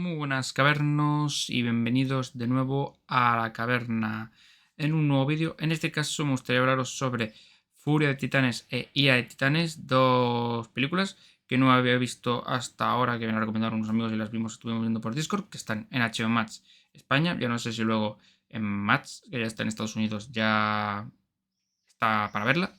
Muy buenas cavernos y bienvenidos de nuevo a la caverna en un nuevo vídeo. En este caso me gustaría hablaros sobre Furia de Titanes e Ira de Titanes, dos películas que no había visto hasta ahora, que me las recomendaron unos amigos y las estuvimos viendo por Discord, que están en HBO Max España. Ya no sé si luego en Max, que ya está en Estados Unidos, ya está para verla.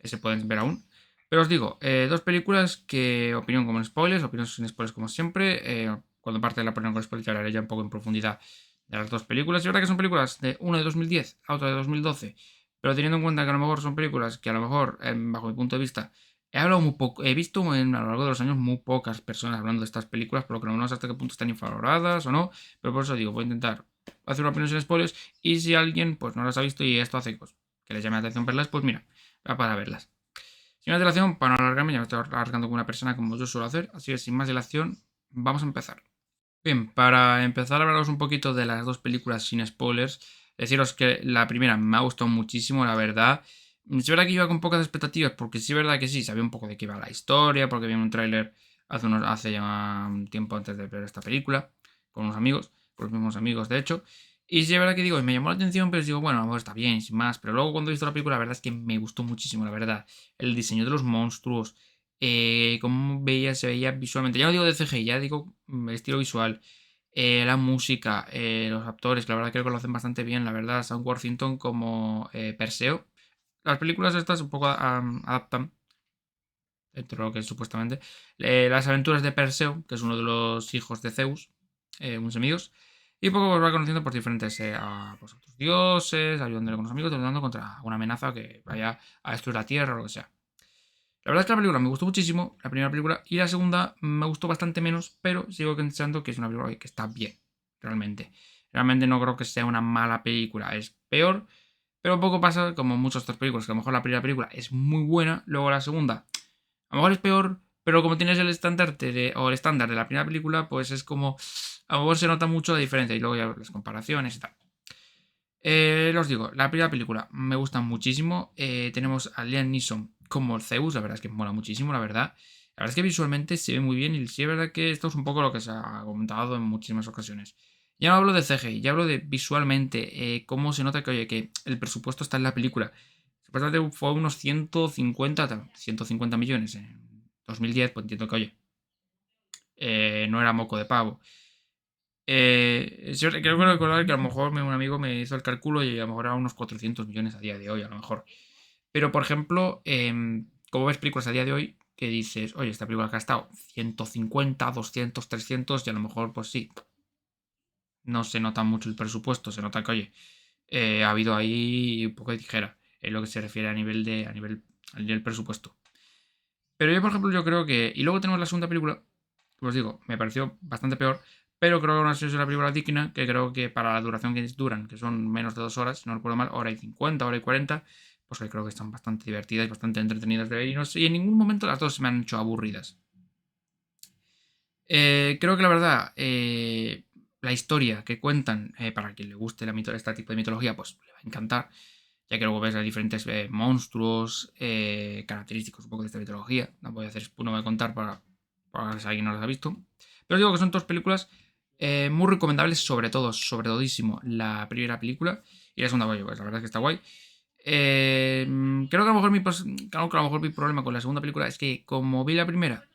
Se pueden ver aún. Pero os digo, dos películas que opinión como spoilers, opinión sin spoilers como siempre. Cuando parte de la opinión con spoilers ya hablaré ya un poco en profundidad de las dos películas. Es verdad que son películas de una de 2010 a otra de 2012, pero teniendo en cuenta que a lo mejor son películas que a lo mejor, bajo mi punto de vista, he hablado muy poco, he visto a lo largo de los años muy pocas personas hablando de estas películas, por lo que no sé hasta qué punto están infravaloradas o no, pero por eso digo, voy a intentar hacer una opinión sin spoilers y si alguien pues no las ha visto y esto hace pues, que les llame la atención verlas, pues mira, va para verlas. Sin más dilación, para no alargarme, ya me estoy alargando con una persona como yo suelo hacer, así que sin más dilación, vamos a empezar. Bien, para empezar a hablaros un poquito de las dos películas sin spoilers, deciros que la primera me ha gustado muchísimo, la verdad. Es verdad que iba con pocas expectativas, porque sí es verdad que sí, sabía un poco de qué iba la historia, porque vi un tráiler hace ya un tiempo antes de ver esta película, con unos amigos, con los mismos amigos de hecho. Y sí es verdad que digo, me llamó la atención, pero digo, bueno, a lo mejor está bien, sin más. Pero luego cuando he visto la película, la verdad es que me gustó muchísimo, la verdad. El diseño de los monstruos, cómo se veía visualmente. Ya no digo de CGI, ya digo estilo visual. La música, los actores, que la verdad creo que lo hacen bastante bien, la verdad. Sam Worthington como Perseo. Las películas estas un poco adaptan, dentro de lo que es supuestamente, las aventuras de Perseo, que es uno de los hijos de Zeus, un semidios. Y poco pues va conociendo por diferentes pues, otros dioses, ayudándole con los amigos, ayudando contra una amenaza que vaya a destruir la tierra o lo que sea. La verdad es que la película me gustó muchísimo, la primera película, y la segunda me gustó bastante menos, pero sigo pensando que es una película que está bien, realmente. Realmente no creo que sea una mala película, es peor, pero un poco pasa como muchas otras películas, que a lo mejor la primera película es muy buena, luego la segunda a lo mejor es peor, pero como tienes el estandarte o el estándar de la primera película, pues es como a lo mejor se nota mucho la diferencia y luego ya las comparaciones y tal. Os digo, la primera película me gusta muchísimo. Tenemos a Liam Neeson como Zeus, la verdad es que mola muchísimo, la verdad. La verdad es que visualmente se ve muy bien y sí es verdad que esto es un poco lo que se ha comentado en muchísimas ocasiones. Ya no hablo de CGI, ya hablo de visualmente, cómo se nota que, oye, que el presupuesto está en la película. Supuestamente fue unos 150 millones en 2010, pues entiendo que, oye, no era moco de pavo. Creo que recordar que a lo mejor un amigo me hizo el cálculo y a lo mejor era unos 400 millones a día de hoy, a lo mejor. Pero, por ejemplo, como ves películas a día de hoy, que dices, oye, esta película que ha estado 150, 200, 300, y a lo mejor, pues sí, no se nota mucho el presupuesto, se nota que, oye, ha habido ahí un poco de tijera en lo que se refiere a nivel presupuesto. Pero yo, por ejemplo, yo creo que. Y luego tenemos la segunda película, que os digo, me pareció bastante peor, pero creo que aún así es una película digna, que creo que para la duración que duran, que son menos de 2 horas, si no recuerdo mal, hora y 50, hora y 40, pues que creo que están bastante divertidas y bastante entretenidas de ver. Y, no sé, y en ningún momento las dos se me han hecho aburridas. Creo que la verdad, la historia que cuentan, para quien le guste este tipo de mitología, pues le va a encantar, ya que luego ves a diferentes monstruos característicos un poco de esta mitología. No voy a contar para si alguien no las ha visto. Pero os digo que son dos películas muy recomendables, sobre todísimo la primera película y la segunda, pues la verdad es que está guay. Creo que a lo mejor creo que a lo mejor mi problema con la segunda película es que como vi la primera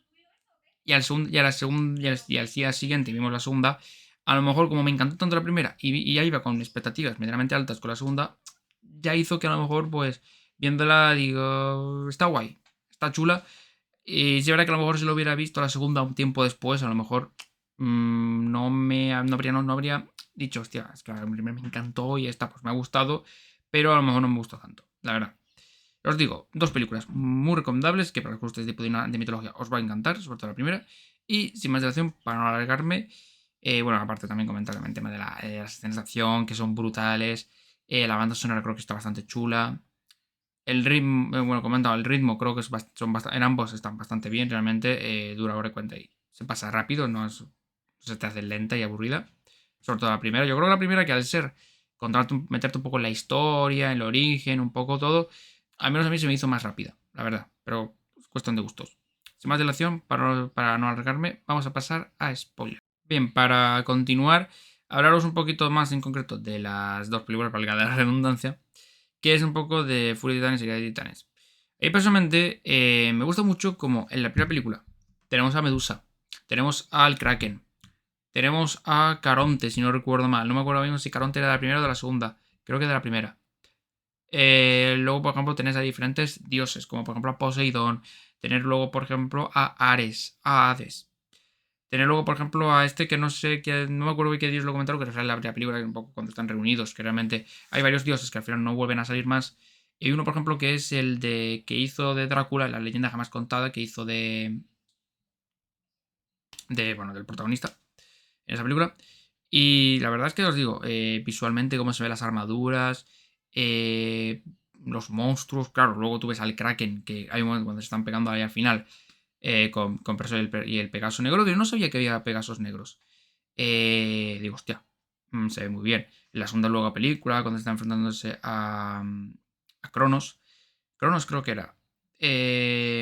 y a la segunda y al día siguiente vimos la segunda, a lo mejor como me encantó tanto la primera y ya iba con expectativas medianamente altas con la segunda, ya hizo que a lo mejor pues viéndola digo, está guay, está chula. Y si es verdad que a lo mejor si lo hubiera visto la segunda un tiempo después, a lo mejor no habría dicho, hostia, es que la primera me encantó y esta pues me ha gustado, pero a lo mejor no me gustó tanto, la verdad. Os digo, dos películas muy recomendables que para los que gustéis de mitología os va a encantar, sobre todo la primera. Y sin más dilación, para no alargarme, bueno, aparte también comentar el tema de las escenas de acción que son brutales. La banda sonora creo que está bastante chula. El ritmo, bueno, comentado, el ritmo creo que en ambos están bastante bien, realmente. Dura hora y cuenta y se pasa rápido, no se te hace lenta y aburrida. Sobre todo la primera. Yo creo que la primera que al ser meterte un poco en la historia, en el origen, un poco todo, al menos a mí se me hizo más rápida, la verdad. Pero es cuestión de gustos. Sin más dilación, para no alargarme, vamos a pasar a spoiler. Bien, para continuar, hablaros un poquito más en concreto de las dos películas, para la redundancia, que es un poco de Furia de Titanes y Ira de Titanes. Y personalmente me gusta mucho como en la primera película tenemos a Medusa, tenemos al Kraken, tenemos a Caronte, si no recuerdo mal. No me acuerdo mismo si Caronte era de la primera o de la segunda. Creo que de la primera. Luego, por ejemplo, tenés a diferentes dioses, como por ejemplo a Poseidón. Tener luego, por ejemplo, a Ares, a Hades. Tener luego, por ejemplo, a este que no sé, no me acuerdo qué dios lo comentaron, que sale en la primera película, un poco cuando están reunidos, que realmente hay varios dioses que al final no vuelven a salir más. Y hay uno, por ejemplo, que es el de que hizo de Drácula, la leyenda jamás contada, que hizo bueno, del protagonista en esa película. Y la verdad es que os digo, visualmente cómo se ven las armaduras, eh, los monstruos, claro, luego tú ves al Kraken, que hay un momento cuando se están pegando ahí al final, con Perso y el Pegaso negro, que yo no sabía que había Pegasos negros. Digo, hostia, se ve muy bien. En la segunda luego película, cuando está enfrentándose a Cronos. Cronos creo que era.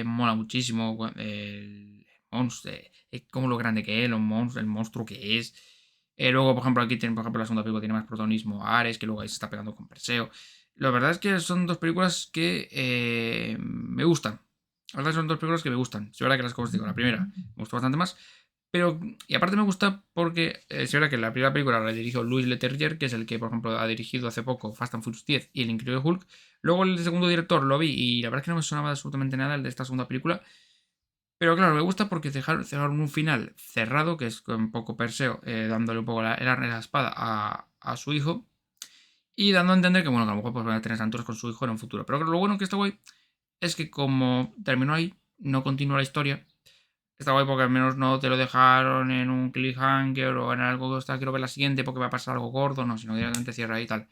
Mola muchísimo el monstruo, como lo grande que es, el monstruo que es. Luego, por ejemplo, aquí tiene, por ejemplo, la segunda película tiene más protagonismo Ares, que luego ahí se está pegando con Perseo. La verdad es que son dos películas que me gustan. La verdad son dos películas que me gustan. Es verdad que las cosas digo, la primera me gustó bastante más. Pero, y aparte me gusta porque es verdad que la primera película la dirigió Louis Leterrier, que es el que, por ejemplo, ha dirigido hace poco Fast and Furious 10 y El Increíble Hulk. Luego el segundo director lo vi y la verdad es que no me sonaba absolutamente nada el de esta segunda película. Pero claro, me gusta porque dejaron un final cerrado, que es un poco Perseo, dándole un poco la espada a su hijo. Y dando a entender que, bueno, que a lo mejor pues, van a tener aventuras con su hijo en un futuro. Pero lo bueno que está guay es que como terminó ahí, no continúa la historia. Está guay porque al menos no te lo dejaron en un cliffhanger o en algo que está, quiero ver la siguiente porque va a pasar algo gordo, no, sino directamente cierra ahí y tal.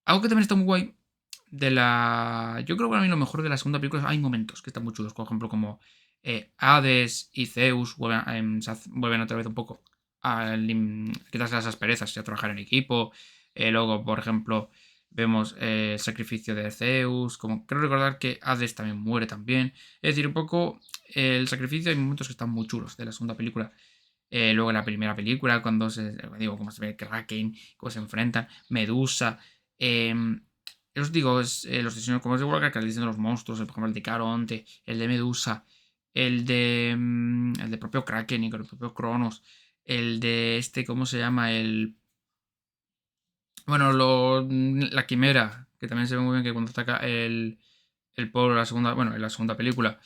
Algo que también está muy guay de la. Yo creo que para mí lo mejor de la segunda película hay momentos que están muy chulos, por ejemplo, como Hades y Zeus vuelven otra vez un poco a quitarse las asperezas y a trabajar en equipo. Luego, por ejemplo, vemos el sacrificio de Zeus. Como creo recordar que Hades también muere también. Es decir, un poco el sacrificio, hay momentos que están muy chulos de la segunda película. Luego en la primera película, cuando digo, cómo se ve Kraken, cómo se enfrentan, Medusa. Os digo, los diseños, como os digo, que el diseño de los monstruos, por ejemplo, el de Caronte, el de Medusa, el de propio Kraken y con el propio Cronos, el de este, ¿cómo se llama? Bueno, la quimera, que también se ve muy bien que cuando ataca el pueblo en la segunda, bueno, en la segunda película.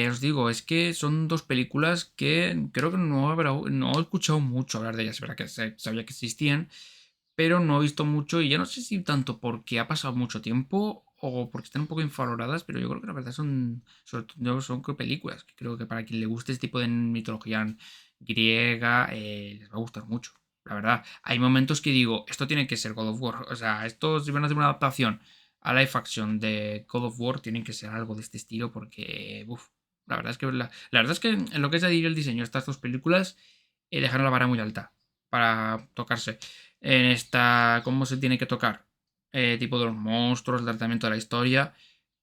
Os digo, es que son dos películas que creo que no he escuchado mucho hablar de ellas. Es verdad que sabía que existían, pero no he visto mucho y ya no sé si tanto porque ha pasado mucho tiempo o porque están un poco infravaloradas, pero yo creo que la verdad sobre todo son películas que creo que para quien le guste este tipo de mitología griega les va a gustar mucho. La verdad, hay momentos que digo, esto tiene que ser God of War. O sea, esto si van a hacer una adaptación a live action de God of War, tienen que ser algo de este estilo porque, uff, la verdad es que la verdad es que en lo que es el diseño de estas dos películas, dejaron la vara muy alta para tocarse en esta, cómo se tiene que tocar, tipo de los monstruos, el tratamiento de la historia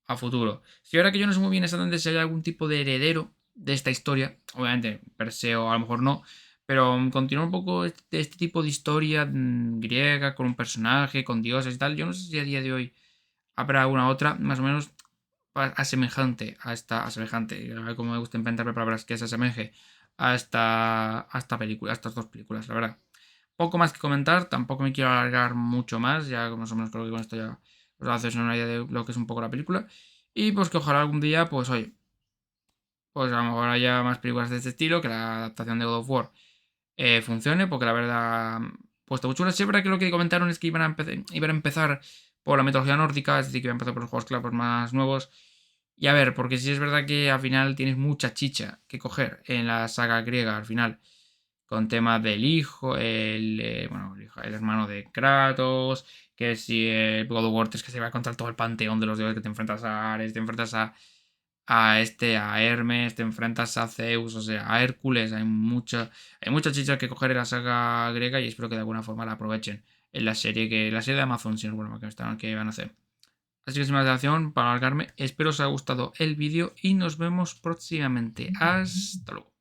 a futuro. Si ahora que yo no sé muy bien exactamente si hay algún tipo de heredero de esta historia, obviamente Perseo a lo mejor no, pero continúa un poco este tipo de historia griega con un personaje, con dioses y tal. Yo no sé si a día de hoy habrá una otra más o menos asemejante a esta, como me gusta inventarme palabras que se asemeje a esta película, a estas dos películas, la verdad. Poco más que comentar, tampoco me quiero alargar mucho más, ya más o menos creo que con esto ya os haces una idea de lo que es un poco la película. Y pues que ojalá algún día, pues oye, pues a lo mejor haya más películas de este estilo, que la adaptación de God of War funcione, porque la verdad, pues está muy chula. Siempre que lo que comentaron es que iban a empezar por la mitología nórdica, es decir, que iban a empezar por los juegos clásicos más nuevos. Y a ver, porque sí es verdad que al final tienes mucha chicha que coger en la saga griega al final con temas del hijo, bueno, el hermano de Kratos, que si God of War es que se va a contar todo el panteón de los dioses, que te enfrentas a Ares, te enfrentas a Hermes, te enfrentas a Zeus, o sea, a Hércules, hay mucha chicha que coger en la saga griega y espero que de alguna forma la aprovechen en la serie de Amazon, si no recuerdo que van a hacer. Así que sin más dilación, para alargarme, espero os haya gustado el vídeo y nos vemos próximamente. Hasta luego.